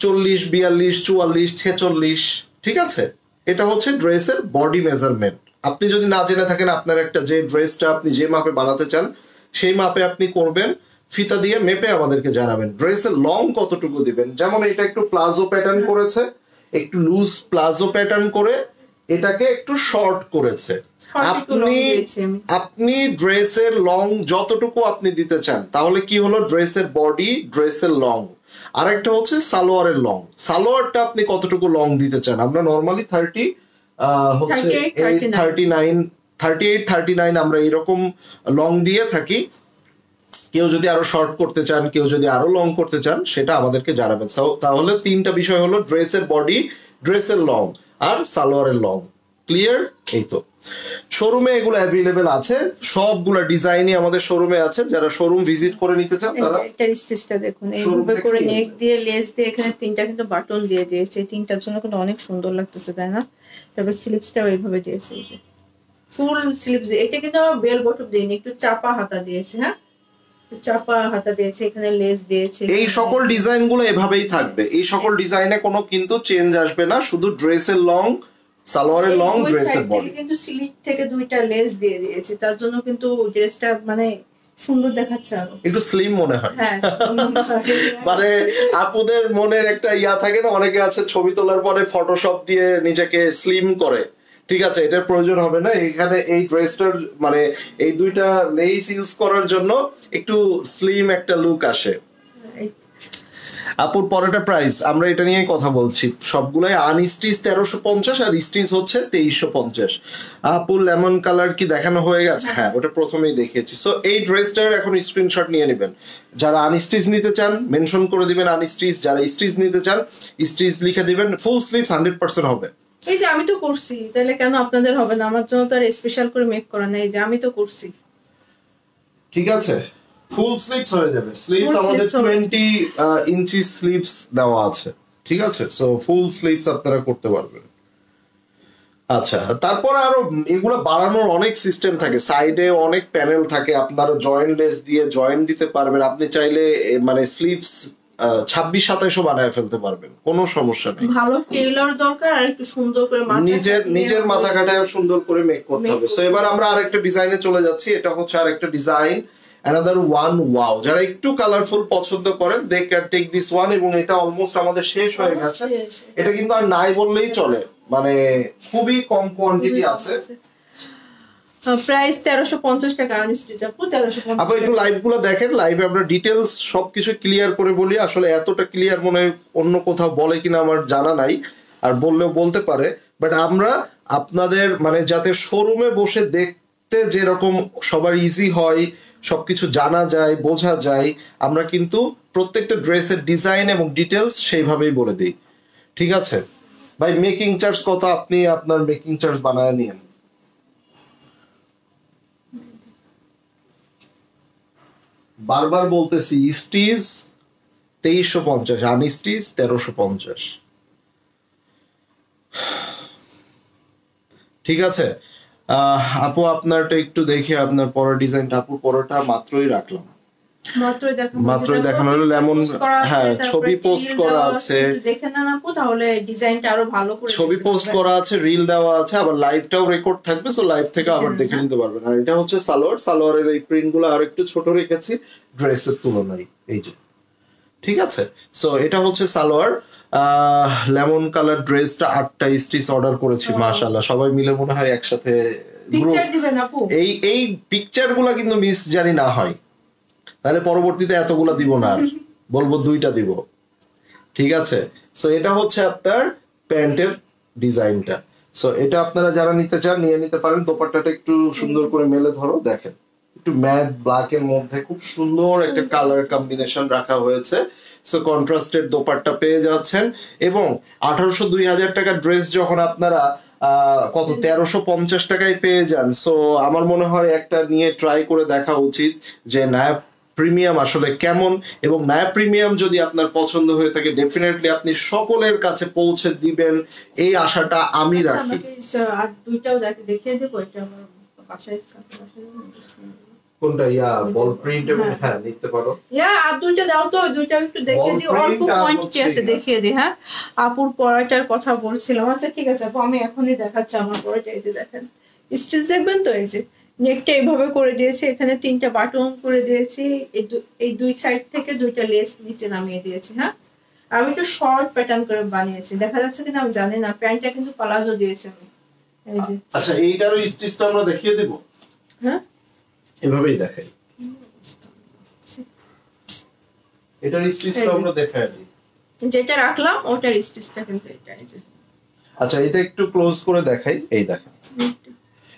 40, 42, 44, 46, ঠিক আছে, এটা হচ্ছে ড্রেসের বডি মেজারমেন্ট। আপনি যদি না জেনে থাকেন আপনার একটা যে ড্রেসটা আপনি যে মাপে বানাতে চান সেই মাপে আপনি করবেন, ফিতা দিয়ে মেপে আমাদেরকে জানাবেন। ড্রেসের লং কতটুকু দিবেন, যেমন এটা একটু প্লাজো প্যাটার্ন করেছে, একটু লুজ প্লাজো প্যাটার্ন করে এটাকে একটু শর্ট করেছে। আপনি ড্রেসের লং যতটুকু আপনি দিতে চান তাহলে কি হলো, ড্রেসের বডি, ড্রেসের লং। আরেকটা হচ্ছে সালোয়ারের লং, সালোয়ারটা আপনি কতটুকু লং দিতে চান। আমরা নর্মালি 38-39 আমরা এরকম লং দিয়ে থাকি। কেউ যদি আরো শর্ট করতে চান, কেউ যদি আরো লং করতে চান, সেটা আমাদেরকে জানাবেন। তাহলে 3টা বিষয় হলো ড্রেসের বডি, ড্রেসের লং আর সালোয়ারের লং। ক্লিয়ার? এই তো শোরুমে এগুলো অ্যাভেলেবেল আছে, সবগুলা ডিজাইনই আমাদের শোরুমে আছে। যারা শোরুম ভিজিট করে নিতে চান তারা এটার স্টিচটা দেখুন, এইভাবে করে নেক দিয়ে লেস দিয়ে এখানে 3টা কিন্তু বাটন দিয়ে দিয়েছে, 3টার জন্য কিন্তু অনেক সুন্দর লাগতেছে, তাই না? তারপর স্লিপসটাও এইভাবে দিয়েছে, এই যে ফুল স্লিপস। এটা কিন্তু বেল বটম দেয়নি, একটু চাপা হাতা দিয়েছে। হ্যাঁ, চাপা হাতা দিয়েছে, এখানে লেস দিয়েছে। এই সকল ডিজাইন গুলো এভাবেই থাকবে, এই সকল ডিজাইনে কোনো কিন্তু চেঞ্জ আসবে না, শুধু ড্রেসের লং, সালোয়ারের লং, ড্রেসের বডি। কিন্তু স্লিপ থেকে 2টা লেস দিয়ে দিয়েছে, তার জন্য কিন্তু ড্রেসটা মানে সুন্দর দেখাচ্ছে, আরো একটু স্লিম মনে হয়। হ্যাঁ, মানে আপুদের মনের একটা ইয়া থাকে না, অনেকে আছে ছবি তোলার পরে ফটোশপ দিয়ে নিজেকে স্লিম করে। ঠিক আছে, এটার প্রয়োজন হবে না। এখানে এই ড্রেসটার মানে এই 2টা লেস ইউজ করার জন্য একটু স্লিম একটা লুক আসে। আপুর পরেরটা প্রাইস আমরা এটা নিয়ে কথা বলছি, সবগুলাই আনস্টিচ 1350 আর স্টিচ হচ্ছে 2350। আপুর লেমন কালার কি দেখানো হয়ে গেছে? হ্যাঁ, ওটা প্রথমেই দেখিয়েছি। সো এই ড্রেসটার এখন স্ক্রিনশট নিয়ে নেবেন। যারা আনস্টিচ নিতে চান মেনশন করে দিবেন আনস্টিচ, যারা স্টিচ নিতে চান স্টিচ লিখে দিবেন। ফুল স্লিভস 100% হবে। এই যে আমি তো করছি, তাহলে কেন আপনাদের হবে না? আমার জন্য তো আর স্পেশাল করে মেক করা নাই, এই যে আমি তো করছি। ঠিক আছে, ফুল স্লিভস হয়ে যাবে। স্লিভস আমাদের 20 ইঞ্চি স্লিভস দেওয়া আছে। ঠিক আছে, সো ফুল স্লিভস আপনারা করতে পারবেন। আচ্ছা, তারপর আরো এগুলো বাড়ানোর অনেক সিস্টেম থাকে, সাইডে অনেক প্যানেল থাকে, আপনারা জয়েন্ট লেস দিয়ে জয়েন্ট দিতে পারবেন। আপনি চাইলে মানে স্লিভস 26-27ও বানায় ফেলতে পারবেন, কোনো সমস্যা নেই। ভালো টেইলর দরকার, আর একটু সুন্দর করে নিজের মাথা কাটায় সুন্দর করে মেক করতে হবে। সো এবার আমরা আরেকটা ডিজাইনে চলে যাচ্ছি। এটা হচ্ছে আরেকটা ডিজাইন, another one, ওয়াও। যারা একটু কালারফুল পছন্দ করেন they can take this one. এবং এটা অলমোস্ট আমাদের শেষ হয়ে গেছে, এটা কিন্তু আর নাই বললেই চলে, মানে খুবই কম কোয়ান্টিটি আছে। প্রাইস 1350 টাকা আনস্টিচ আপু, 1350। আপু একটু লাইভ গুলো দেখেন, লাইভে আমরা ডিটেলস সবকিছু ক্লিয়ার করে বলি। আসলে এতটা ক্লিয়ার মনে হয় অন্য কোথাও বলে কিনা আমার জানা নাই, আর বললেও বলতে পারে, বাট আমরা আপনাদের মানে যাতে শোরুমে বসে দেখতে যেরকম সবার ইজি হয়, সবকিছু জানা যায়, বোঝা যায়, আমরা কিন্তু প্রত্যেকটা ড্রেসের ডিজাইন এবং ডিটেলস সেইভাবেই বলে দিই। ঠিক আছে ভাই? মেকিং চার্জ কত? আপনি আপনার মেকিং চার্জ বানায় নিন। বারবার বলতেছি, স্টিচ 2350, আনস্টিচ 1350। ঠিক আছে আপু, আপনারটা একটু দেখে আপনার পরের ডিজাইনটা। আপু পরেরটা মাত্রই রাখলাম, মাত্রই দেখানো হলো। লেমন, হ্যাঁ ছবি পোস্ট করা আছে, দেখে নেন আপু, তাহলে ডিজাইনটা আরো ভালো করে ছবি পোস্ট করা আছে, রিল দেওয়া আছে, আবার লাইভটাও রেকর্ড থাকবে। সো লাইভ থেকে আবার দেখে নিতে পারবেন। আর এটা হচ্ছে সালোয়ার, সালোয়ারের এই প্রিন্ট গুলো আর একটু ছোট রেখেছি ড্রেসের তুলনায়, এই যে। ঠিক আছে, সো এটা হচ্ছে সালোয়ার। লেমন কালার ড্রেসটা 8টা স্টিচ অর্ডার করেছি, মাশাআল্লাহ সবাই মিলে মনে হয় একসাথে। পিকচার দিবেন আপু, এই পিকচার গুলা কিন্তু মিস জানি না হয়, তাহলে পরবর্তীতে এতগুলা দিব না, আর বলবো 2টা দিব। ঠিক আছে, সো এটা হচ্ছে আপনার প্যান্টের ডিজাইনটা। সো এটা আপনারা যারা নিতে চান নিয়ে নিতে পারেন। দোপাট্টাটা একটু সুন্দর করে মেলে ধরো, দেখেন একটু ম্যাট ব্ল্যাক এর মধ্যে খুব সুন্দর একটা কালার কম্বিনেশন রাখা হয়েছে। সো কন্ট্রাস্টেড দোপাট্টা পেয়ে যাচ্ছেন। এবং 1800-2000 টাকার ড্রেস যখন আপনারা কত 1350 টাকায় পেয়ে যান, সো আমার মনে হয় একটা নিয়ে ট্রাই করে দেখা উচিত যে নায়াব প্রিমিয়াম আসলে কেমন। এবং নায়াব প্রিমিয়াম যদি আপনার পছন্দ হয়ে থাকে, ডেফিনেটলি আপনি সকলের কাছে পৌঁছে দিবেন, এই আশাটা আমি রাখি। আর দুইটাও দেখিয়ে দেবো, এটা আমার বাসায় কোনটা? ইয়া বল প্রিন্ট এবং হ্যাঁ নিতে পারো। ইয়া আর দুইটা দাও তো, দুইটা একটু দেখিয়ে দিই, অল্প কোয়ান্টিটি আছে, দেখিয়ে দিই। হ্যাঁ আপুর পরাটার কথা বলছিলাম। আচ্ছা ঠিক আছে আপু, আমি এখনই দেখাচ্ছি আমার পরাটা। এই যে দেখেন, স্টিচ দেখবেন তো, এই যে নেকটা এইভাবে করে দিয়েছি, এখানে 3টা বাটন করে দিয়েছি, এই দুই সাইড থেকে 2টা লেস নিচে নামিয়ে দিয়েছি। হ্যাঁ আমি একটু শর্ট প্যাটার্ন করে বানিয়েছি, দেখা যাচ্ছে কিনা আমি জানি না। প্যান্টটা কিন্তু প্লাজো দিয়েছি আমি, এই যে। আচ্ছা এইটারও স্টিচটা আমরা দেখিয়ে দেব। হ্যাঁ এভাবেই দেখাই, এটার স্টিচটা আমরা দেখাই দিই। যেটা রাখলাম ওটার স্টিচটা কিন্তু এটা, এই যে। আচ্ছা এটা একটু ক্লোজ করে দেখাই, এই দেখেন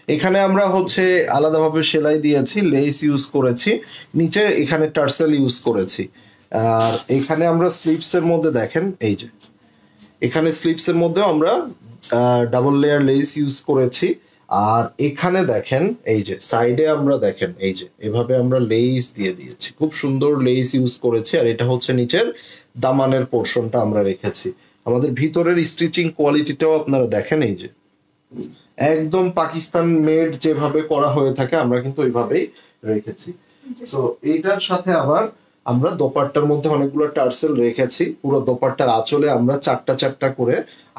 এখানে আমরা হচ্ছে আলাদাভাবে সেলাই দিয়েছি, লেস ইউজ করেছি, নিচে এখানে টার্সেল ইউজ করেছি। আর এখানে আমরা স্লিপস এর মধ্যে দেখেন, এই যে এখানে স্লিপস এর মধ্যে আমরা ডাবল লেয়ার লেস ইউজ করেছি। আর এখানে দেখেন এই যে সাইডে আমরা দেখেন এই যে এভাবে আমরা লেস দিয়ে দিয়েছি, খুব সুন্দর লেস ইউজ করেছি। আর এটা হচ্ছে নিচের দামানের পোর্শনটা আমরা রেখেছি। আমাদের ভিতরের স্টিচিং কোয়ালিটিটাও আপনারা দেখেন, এই যে একদম পাকিস্তান মেড যেভাবে করা হয়ে থাকে আমরা কিন্তু ওইভাবেই রেখেছি। তো এইটার সাথে আবার আমরা দোপাট্টার মধ্যে অনেকগুলো টার্সেল রেখেছি। পুরো দোপাট্টার আঁচলে আমরা 4টা করে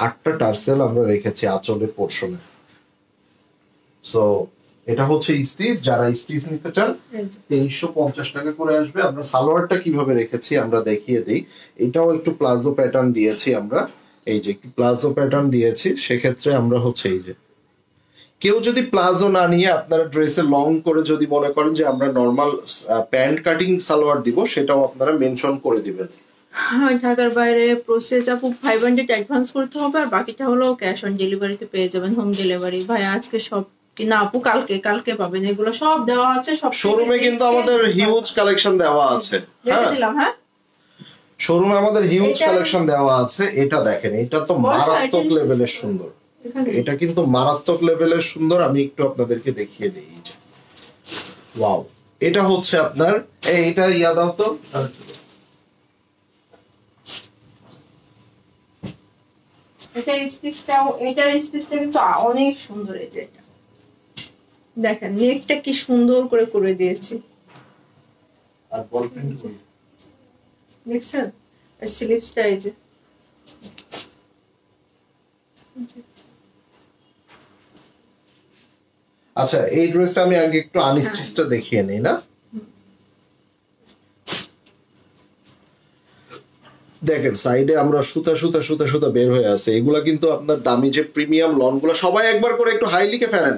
8টা টার্সেল আমরা রেখেছি আঁচলের পোর্শনে। সো এটা হচ্ছে স্টিচ, যারা স্টিচ নিতে চান 2350 টাকা করে আসবে। আমরা সালোয়ারটা কিভাবে রেখেছি আমরা দেখিয়ে দিই। এটাও একটু প্লাজো প্যাটার্ন দিয়েছি আমরা, এই যে একটু প্লাজো প্যাটার্ন দিয়েছি। সেক্ষেত্রে আমরা হচ্ছে এই যে কেউ যদি প্লাজো না নিয়ে আপনারা ড্রেসে লং করে যদি মনে করেন যে আমরা নর্মাল প্যান্ট কাটিং সালোয়ার দিব, সেটাও আপনারা মেনশন করে দিবেন। হ্যাঁ ঢাকার বাইরে প্রসেস আপু 500 অ্যাডভান্স করতে হবে, আর বাকিটা হলো ক্যাশ অন ডেলিভারিতে পেয়ে যাবেন, হোম ডেলিভারি। ভাই আজকে সব কি না আপু, কালকে পাবেন, এগুলো সব দেওয়া আছে। সব শোরুমে কিন্তু আমাদের হিউজ কালেকশন দেওয়া আছে। রেখে দিলাম। হ্যাঁ শোরুমে আমাদের হিউজ কালেকশন দেওয়া আছে। এটা দেখেন, এটা তো মারাত্মক লেভেলের সুন্দর, এটা কিন্তু মারাত্মক লেভেলের সুন্দর। আমি একটু আপনাদেরকে দেখিয়ে দিই, ওয়াও। এটা হচ্ছে আপনার এইটা ইয়া দাও তো, এটার স্টিচটা কিন্তু অনেক সুন্দর। এই যে এটা দেখেন, নেকটা কি সুন্দর করে দিয়েছি, আর বল প্রিন্ট দেখছেন? আর স্লিভসটা এই যে আচ্ছা, এই ড্রেসটা আমি আগে একটু আনস্টিচটা দেখিয়ে নেই না। দেখেন সাইডে আমরা সুতা সুতা সুতা সুতা বের হয়ে আছে। এগুলা কিন্তু আপনার দামি যে প্রিমিয়াম লন গুলা, সবাই একবার করে একটু হাই লিখে ফেলেন,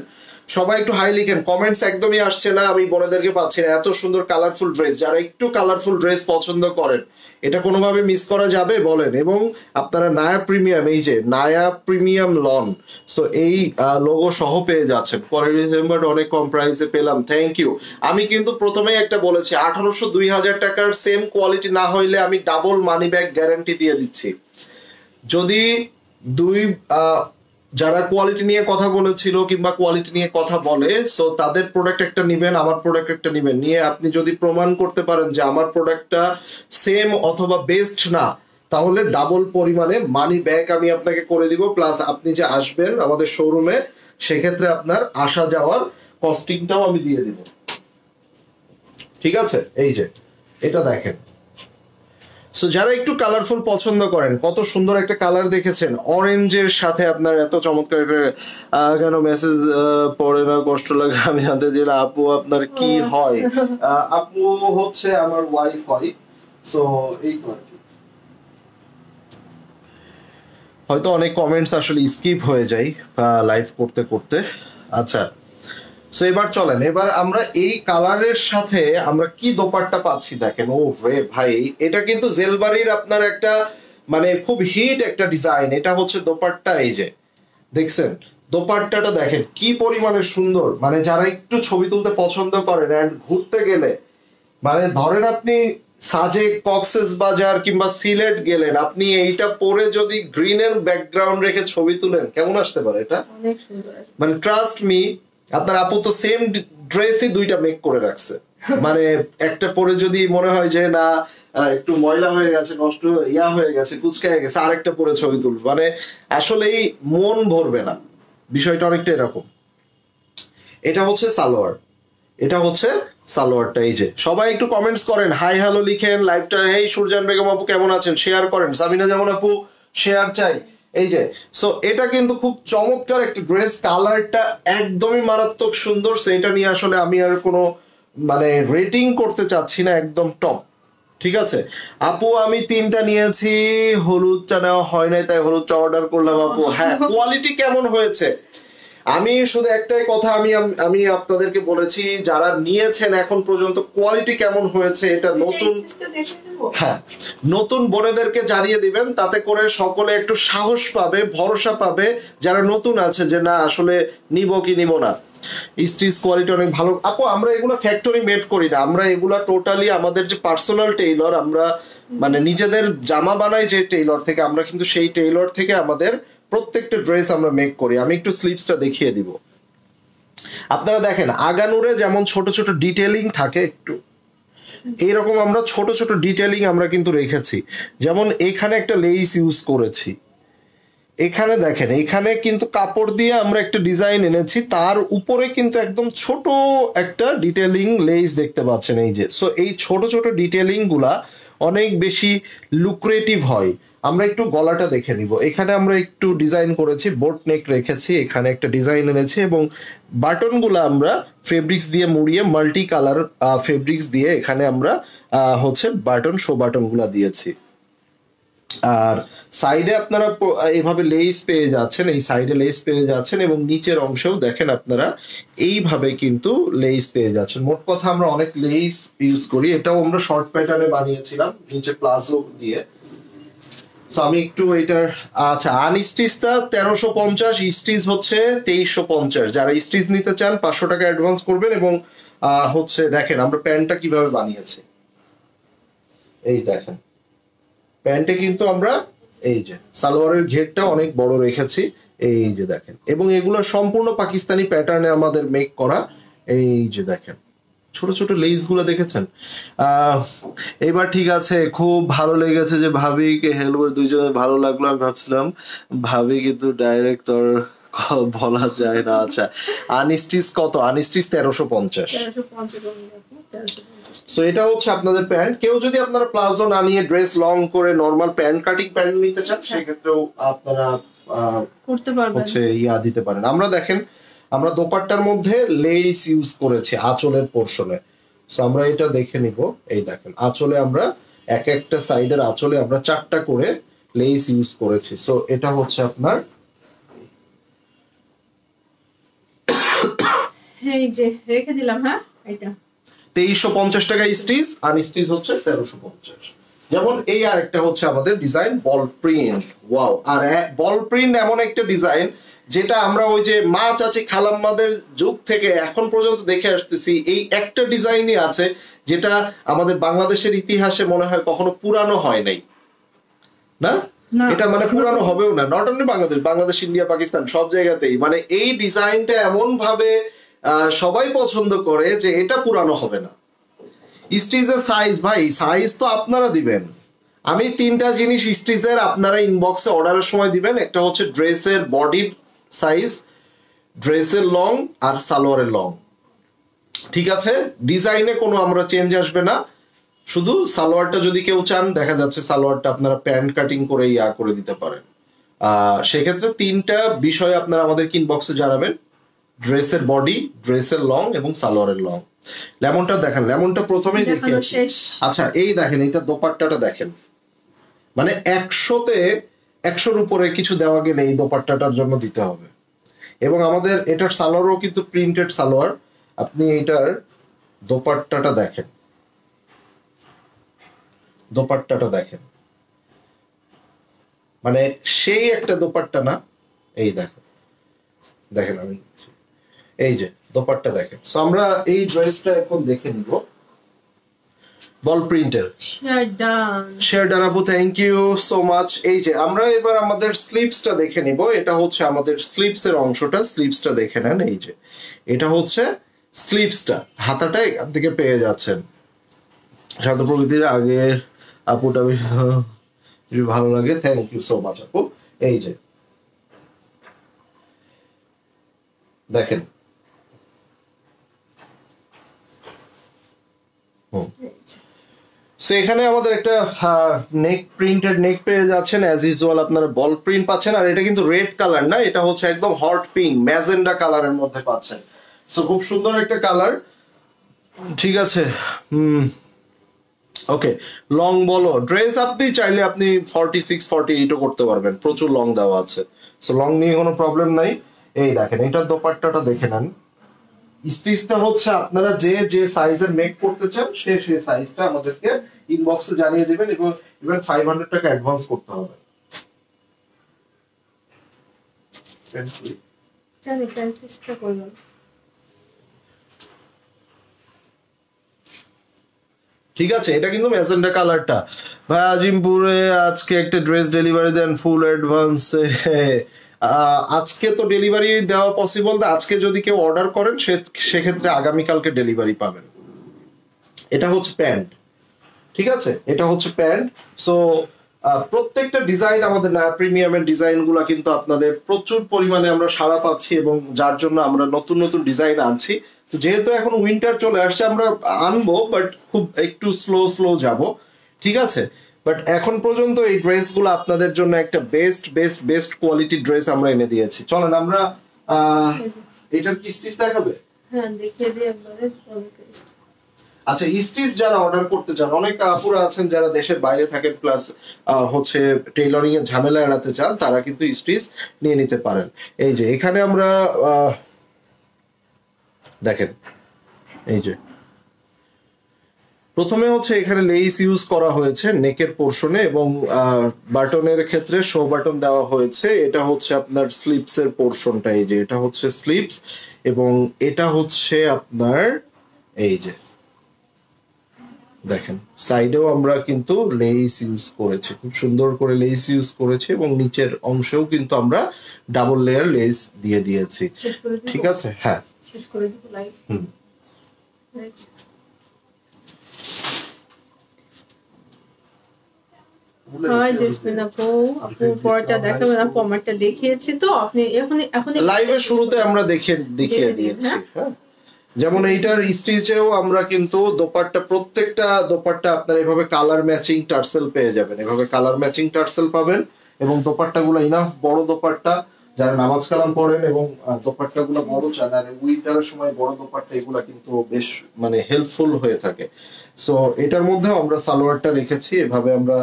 সবাই একটু হাই লিখেন। কমেন্টস একদমই আসছে না, আমি বোনেদেরকে পাচ্ছি না। এত সুন্দর কালারফুল ড্রেস, যারা একটু কালারফুল ড্রেস পছন্দ করেন, এটা কোনোভাবে মিস করা যাবে বলেন? এবং আপনারা নায়া প্রিমিয়াম, এই যে নায়া প্রিমিয়াম লন, সো এই লোগো সহ পেয়ে যাচ্ছেন। পরের ডিসেম্বর অনেক কম প্রাইসে পেলাম, থ্যাংক ইউ। আমি কিন্তু প্রথমেই একটা বলেছি, 1800-2000 টাকার সেম কোয়ালিটি না হইলে আমি ডাবল মানি ব্যাক গ্যারান্টি দিয়ে দিচ্ছি। যদি দুই যারা কোয়ালিটি নিয়ে কথা বলেছিল কিংবা কোয়ালিটি নিয়ে কথা বলে, সো তাদের প্রোডাক্ট একটা নিবেন, আমার প্রোডাক্ট একটা নিবেন, নিয়ে আপনি যদি প্রমাণ করতে পারেন যে আমার প্রোডাক্টটা সেম অথবা বেস্ট না, তাহলে ডাবল পরিমাণে মানি ব্যাক আমি আপনাকে করে দিব। প্লাস আপনি যে আসবেন আমাদের শোরুমে, সেক্ষেত্রে আপনার আসা যাওয়ার কস্টিংটাও আমি দিয়ে দিব। ঠিক আছে, এই যে এটা দেখেন। সো যারা একটু কালারফুল পছন্দ করেন, কত সুন্দর একটা কালার দেখেছেন, অরেঞ্জের সাথে আপনার এত চমৎকার কেন মেসেজ পড়ে না, কষ্ট লাগে। আমি জানতে চাইলাম আপু আপনার কি হয়? আপু হচ্ছে আমার ওয়াইফ হয়। সো এই তো আর কি। হয়তো অনেক কমেন্টস আসলে স্কিপ হয়ে যায় লাইভ করতে করতে। আচ্ছা, সো এবার চলেন, এবার আমরা এই কালারের সাথে আমরা কি দোপাট্টা পাচ্ছি দেখেন। ও রে ভাই, এটা কিন্তু জেলবাড়ির আপনার একটা মানে খুব হিট একটা ডিজাইন। এটা হচ্ছে দোপাট্টা, এই যে দেখছেন দোপাট্টাটা দেখেন কি পরিমাণে সুন্দর। মানে যারা একটু ছবি তুলতে পছন্দ করেন এন্ড ঘুরতে গেলে, মানে ধরেন আপনি সাজেক, কক্সেস বাজার কিংবা সিলেট গেলেন, আপনি এইটা পরে যদি গ্রিনের ব্যাকগ্রাউন্ড রেখে ছবি তুলেন, কেমন আসতে পারে এটা? অনেক সুন্দর। মানে ট্রাস্ট মি, আপনার আপু তো সেম ড্রেসই দুইটা মেক করে রাখছে। মানে একটা পরে যদি মনে হয় যে না একটু ময়লা হয়ে গেছে, নষ্ট হয়ে গেছে, কুচকায় গেছে, আরেকটা পরে ছবি তুলবে, মানে আসলেই মন ভরবে না। বিষয়টা অনেকটা এরকম। এটা হচ্ছে সালোয়ার, এটা হচ্ছে সালোয়ারটা। এই যে সবাই একটু কমেন্টস করেন, হাই হ্যালো লিখেন লাইভটা। এই সুরজান বেগম আপু কেমন আছেন, শেয়ার করেন। সাবিনা যেমন আপু শেয়ার চাই। এই যে সো এটা কিন্তু খুব চমৎকার একটা ড্রেস, কালারটা একদমই মারাত্মক সুন্দর। সো এটা নিয়ে আসলে আমি আর কোনো মানে রেটিং করতে চাচ্ছি না, একদম টপ। ঠিক আছে আপু, আমি 3টা নিয়েছি, হলুদটা নেওয়া হয় নাই, তাই হলুদটা অর্ডার করলাম আপু। হ্যাঁ, কোয়ালিটি কেমন হয়েছে? আমি শুধু একটাই কথা আমি আপনাদেরকে বলেছি, যারা নিয়েছেন এখন পর্যন্ত কোয়ালিটি কেমন হয়েছে এটা নতুন, হ্যাঁ নতুন বোনেদেরকে জানিয়ে দিবেন, তাতে করে সকলে একটু সাহস পাবে, ভরসা পাবে যারা নতুন আছে যে না আসলে নিব কি নিব না। স্টিচ কোয়ালিটি অনেক ভালো আপু। আমরা এগুলো ফ্যাক্টরি মেড করি না, আমরা এগুলা টোটালি আমাদের যে পার্সোনাল টেইলর, আমরা মানে নিজেদের জামা বানাই যে টেইলর থেকে, আমরা কিন্তু সেই টেইলর থেকে আমাদের প্রত্যেকটা ড্রেস আমরা মেক করি। আমি একটু স্লিভসটা দেখিয়ে দিব। আপনারা দেখেন আগানুরে যেমন ছোট ছোট ডিটেইলিং থাকে, একটু এইরকম আমরা ছোট ছোট ডিটেইলিং আমরা কিন্তু রেখেছি। যেমন এখানে একটা লেস ইউজ করেছি, এখানে দেখেন এখানে কিন্তু কাপড় দিয়ে আমরা একটা ডিজাইন এনেছি, তার উপরে কিন্তু একদম ছোট একটা ডিটেইলিং লেস দেখতে পাচ্ছেন, এই যে। সো এই ছোট ছোট ডিটেইলিং গুলা অনেক বেশি লুক্রেটিভ হয়। আমরা একটু গলাটা দেখে নিব। এখানে আমরা একটু ডিজাইন করেছি, বোট নেক রেখেছি, এখানে একটা ডিজাইন এনেছি, এবং বাটন গুলা আমরা ফেব্রিক্স দিয়ে মুড়িয়ে মাল্টি কালার ফেব্রিক্স দিয়ে এখানে আমরা হচ্ছে বাটন, শো বাটন গুলা দিয়েছি। আর সাইডে আপনারা এইভাবে লেস পেয়ে যাচ্ছেন, এই সাইডে লেস পেয়ে যাচ্ছেন, এবং নিচের অংশেও দেখেন আপনারা এইভাবে কিন্তু লেস পেয়ে যাচ্ছেন। মোট কথা আমরা অনেক লেস ইউজ করি। এটাও আমরা শর্ট প্যাটার্নে বানিয়েছিলাম, নিচে প্লাজো দিয়ে। আমি একটু এটার আচ্ছা আনস্টিচটা 1350, স্টিচ হচ্ছে 2350। যারা স্টিচ নিতে চান 500 টাকা অ্যাডভান্স করবেন। এবং হচ্ছে দেখেন আমরা প্যান্টটা কিভাবে বানিয়েছি, এই দেখেন প্যান্টে কিন্তু আমরা এই যে সালোয়ারের ঘেরটা অনেক বড় রেখেছি, এই যে দেখেন। এবং এগুলো সম্পূর্ণ পাকিস্তানি প্যাটার্নে আমাদের মেক করা। এই যে দেখেন ছোট ছোট লেস গুলো দেখেছেন। এবার ঠিক আছে, খুব ভালো লেগেছে যে ভাবি কে হেলবার দুইজনে ভালো লাগলো। আমি ভাবছিলাম ভাবি কিন্তু ডাইরেক্ট তোর বলা যায় না। আচ্ছা, আনস্টিচ কত? আনস্টিচ 1350। 1350। সো এটা হচ্ছে আপনাদের প্যান্ট। কেউ যদি আপনারা প্লাজো না নিয়ে ড্রেস লং করে নরমাল প্যান্ট কাটিং প্যান্ট নিতে চান, সেক্ষেত্রেও আপনারা করতে পারবেন, হচ্ছে ইয়া দিতে পারেন। আমরা দেখেন, আমরা দোপাট্টার মধ্যে লেস ইউজ করেছি আঁচলের পোর্শনে। সো আমরা এটা দেখে নিব। এই দেখেন, আঁচলে আমরা এক একটা সাইডের আঁচলে আমরা 4টা করে লেস ইউজ করেছি। সো এটা হচ্ছে আপনার এই যে রেখে দিলাম। হ্যাঁ, এটা 2350 টাকা স্টিচ, আর স্টিচ হচ্ছে 1350। যেমন এই আরেকটা হচ্ছে আমাদের ডিজাইন বল প্রিন্ট। ওয়াও! আর বল প্রিন্ট এমন একটা ডিজাইন যেটা আমরা ওই যে মা চাচি খালাম্মাদের যুগ থেকে এখন পর্যন্ত দেখে আসতেছি। এই একটা ডিজাইনই আছে যেটা আমাদের বাংলাদেশের ইতিহাসে মনে হয় কখনো পুরানো হয় নাই, না? এটা মানে পুরানো হবেও না। Not only Bangladesh, Bangladesh, India, Pakistan সব জায়গাতেই মানে এই ডিজাইনটা এমন ভাবে সবাই পছন্দ করে যে এটা পুরানো হবে না। স্টিচের সাইজ, ভাই সাইজ তো আপনারা দিবেন। আমি 3টা জিনিস স্টিচের আপনারা ইনবক্সে অর্ডারের সময় দিবেন। একটা হচ্ছে ড্রেসের বডির সাইজ, ড্রেসের লং, আর সালোয়ারের লং। ঠিক আছে? ডিজাইনে কোনো আমরা চেঞ্জ আসবে না। শুধু সালোয়ারটা যদি কেউ চান, দেখা যাচ্ছে সালোয়ারটা আপনারা প্যান্ট কাটিং করে ইয়া করে দিতে পারেন। সেক্ষেত্রে 3টা বিষয় আপনারা আমাদের ইনবক্সে জানাবেন: ড্রেসের বডি, ড্রেসের লং এবং সালোয়ারের লং। লেমনটা দেখেন, লেমনটা প্রথমেই দেখিয়ে। আচ্ছা, এই দেখেন, এটা দোপাট্টাটা দেখেন, মানে 100তে 100-র উপরে কিছু দেওয়া গেলে এই দোপাট্টাটার জন্য দিতে হবে। এবং আমাদের এটার সালোয়ারও কিন্তু প্রিন্টেড সালোয়ার। আপনি এটার দোপাট্টাটা দেখেন, দোপাট্টাটা দেখেন, মানে সেই একটা দোপাট্টা না? এই দেখেন, দেখেন, আমি এই যে দোপাট্টা দেখেন। সো আমরা এই ড্রেসটা এখন দেখে নিব বল প্রিন্টের। শেয়ার ডান আপু, থ্যাংক ইউ সো মাচ। এই যে আমরা এবার আমাদের স্লিভসটা দেখে নিব। এটা হচ্ছে আমাদের স্লিভসের অংশটা। স্লিভসটা দেখে নেন। এই যে এটা হচ্ছে স্লিভসটা, হাতাটা এখান থেকে পেয়ে যাচ্ছেন। শান্ত প্রকৃতির আগের আপুটা ভালো লাগে, থ্যাংক ইউ সো মাচ আপু। এই যে দেখেন, সো এখানে আমাদের একটা নেক প্রিন্টেড নেক পেয়ে যাচ্ছেন। অ্যাজ ইউজুয়াল আপনারা বল প্রিন্ট পাচ্ছেন। আর এটা কিন্তু রেড কালার না, এটা হচ্ছে একদম হট পিঙ্ক ম্যাজেন্ডা কালারের মধ্যে পাচ্ছেন। সো খুব সুন্দর একটা কালার। ঠিক আছে, ওকে। লং বলো, ড্রেস আপনি চাইলে আপনি 46-48ও করতে পারবেন, প্রচুর লং দেওয়া আছে। সো লং নিয়ে কোনো প্রবলেম নাই। এই দেখেন, এটা দোপাট্টাটা দেখে নেন। স্টিচটা হচ্ছে আপনারা যে যে সাইজের মেক করতে চান সেই সাইজটা আমাদেরকে ইনবক্সে জানিয়ে দিবেন, এবং ইভেন 500 টাকা অ্যাডভান্স করতে হবে। ঠিক আছে, এটা কিন্তু ম্যাজেন্ডা কালারটা। ভাই আজিমপুরে আজকে একটা ড্রেস ডেলিভারি দেন ফুল অ্যাডভান্সে। আজকে তো ডেলিভারি দেওয়া পসিবল না। আজকে যদি কেউ অর্ডার করেন সেক্ষেত্রে আগামীকালকে ডেলিভারি পাবেন। এটা হচ্ছে প্যান্ট। ঠিক আছে, এটা হচ্ছে প্যান্ট। সো প্রত্যেকটা ডিজাইন আমাদের প্রিমিয়ামের ডিজাইন গুলা কিন্তু আপনাদের প্রচুর পরিমাণে আমরা সাড়া পাচ্ছি, এবং যার জন্য আমরা নতুন নতুন ডিজাইন আনছি। তো যেহেতু এখন উইন্টার চলে আসছে, আমরা আনবো, বাট খুব একটু স্লো স্লো যাব। ঠিক আছে, বাট এখন পর্যন্ত এই ড্রেসগুলো আপনাদের জন্য একটা বেস্ট বেস্ট বেস্ট কোয়ালিটির ড্রেস আমরা এনে দিয়েছি। চলেন আমরা এটার কি স্টিচ দেখাবে? হ্যাঁ, দেখিয়ে দিই একবারে। আচ্ছা, স্টিচ যারা অর্ডার করতে চান, অনেক আপুরা আছেন যারা দেশের বাইরে থাকেন, প্লাস হচ্ছে টেইলরিং এর ঝামেলা এড়াতে চান, তারা কিন্তু স্টিচ নিয়ে নিতে পারেন। এই যে এখানে আমরা দেখেন, এই যে প্রথমে হচ্ছে এখানে লেস ইউজ করা হয়েছে নেকের পোর্শনে, এবং বাটনের ক্ষেত্রে শো বাটন দেওয়া হয়েছে। এটা হচ্ছে আপনার স্লিভস এর পোর্শনটা। এই যে এটা হচ্ছে স্লিভস, এবং এটা হচ্ছে আপনার এই যে দেখেন সাইডেও আমরা কিন্তু লেস ইউজ করেছি, খুব সুন্দর করে লেস ইউজ করেছি, এবং নিচের অংশেও কিন্তু আমরা ডাবল লেয়ার লেস দিয়ে দিয়েছি। ঠিক আছে, হ্যাঁ শেষ করে দিব লাইভ। হয় জেসমিন আপু, আপু পরটা দেখাবেন? আপু আমারটা দেখিয়েছি তো, আপনি এখন এখন লাইভের শুরুতে আমরা দেখিয়ে দেখে দিন, দিয়েছি। হ্যাঁ? হ্যাঁ, যেমন এইটার স্টিচেও আমরা কিন্তু দোপাট্টা, প্রত্যেকটা দোপাট্টা আপনার এভাবে কালার ম্যাচিং টার্সেল পেয়ে যাবেন, এভাবে কালার ম্যাচিং টার্সেল পাবেন। এবং দোপাট্টাগুলো ইনাফ বড় দোপাট্টা, যারা নামাজ কালাম পড়েন এবং দোপাট্টাগুলো বড় চান, আর উইন্টারের সময় বড় দোপাট্টা এগুলা কিন্তু বেশ মানে হেল্পফুল হয়ে থাকে। সো এটার মধ্যেও আমরা সালোয়ারটা রেখেছি, এভাবে আমরা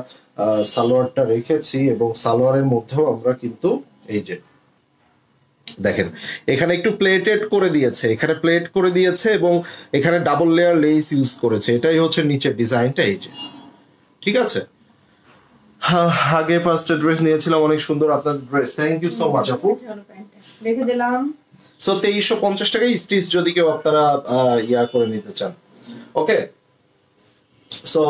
সালোয়ারটা রেখেছি, এবং সালোয়ারের মধ্যেও আমরা কিন্তু এই যে দেখেন এখানে একটু প্লেটেড করে দিয়েছে, এখানে প্লেট করে দিয়েছে, এবং এখানে ডাবল লেয়ার লেস ইউজ করেছে। এটাই হচ্ছে নিচের ডিজাইনটা, এই যে। ঠিক আছে, আগে পাঁচটা ড্রেস নিয়েছিলাম, অনেক সুন্দর আপনাদের dress, thank you so much আপু। রেখে দিলাম। সো 2350 টাকায় স্টিচ যদি কেউ আপনারা ইয়া করে নিতে চান। ওকে, সো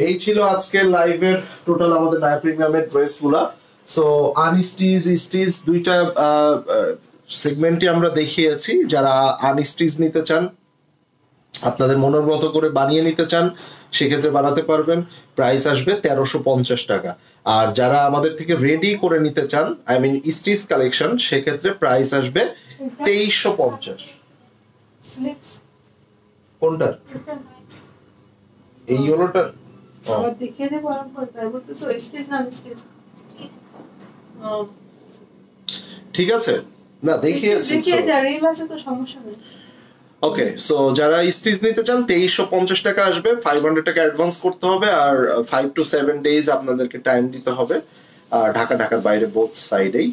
এই ছিল আজকের লাইভের টোটাল আমাদের নায়া প্রিমিয়ামের ড্রেস গুলা। সো আনস্টিচ স্টিচ দুইটা সেগমেন্টই আমরা দেখিয়েছি। যারা আনস্টিচ নিতে চান, আপনাদের মনের মতো করে বানিয়ে নিতে চান, সেক্ষেত্রে বানাতে পারবেন। প্রাইস আসবে 1350 টাকা। আর যারা আমাদের থেকে রেডি করে নিতে চান, আই মিন স্টিচ কালেকশন, সেক্ষেত্রে প্রাইস আসবে 2350। স্লিপস কোনটার? এই ইয়েলোটার? আবার দেখিয়ে দেবো আরেকবার, তাই বলতেছো স্টিচ না স্টিচ? ঠিক আছে, না দেখিয়েছি। দেখিয়েছি, আর রিল আছে তো সমস্যা নেই। ওকে, সো যারা স্টিচ নিতে চান 2350 টাকা আসবে, 500 টাকা অ্যাডভান্স করতে হবে, আর 5 to 7 ডেজ আপনাদেরকে টাইম দিতে হবে, ঢাকার বাইরে বোথ সাইডেই।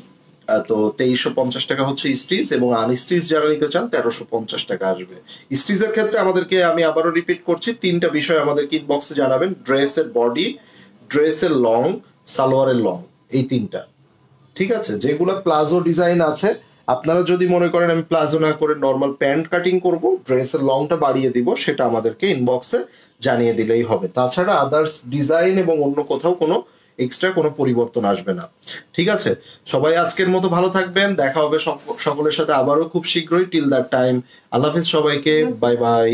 তো 2350 টাকা হচ্ছে স্টিচ, এবং আনস্টিচ যারা নিতে চান 1350 টাকা আসবে। স্টিচের ক্ষেত্রে আমাদেরকে, আমি আবারও রিপিট করছি, তিনটা বিষয় আমাদেরকে ইনবক্সে জানাবেন: ড্রেসের বডি, ড্রেসের লং, সালোয়ারের লং, এই তিনটা। ঠিক আছে, যেগুলো প্লাজো ডিজাইন আছে, আপনারা যদি মনে করেন আমি প্লাজো না করে নর্মাল প্যান্ট কাটিং করব, ড্রেসের লংটা বাড়িয়ে দিব, সেটা আমাদেরকে ইনবক্সে জানিয়ে দিলেই হবে। তাছাড়া আদার্স ডিজাইন এবং অন্য কোথাও কোনো এক্সট্রা কোনো পরিবর্তন আসবে না। ঠিক আছে, সবাই আজকের মতো ভালো থাকবেন, দেখা হবে সকলের সাথে আবারও খুব শীঘ্রই। টিল দ্যাট টাইম, আল্লাহ হাফেজ সবাইকে, বাই বাই।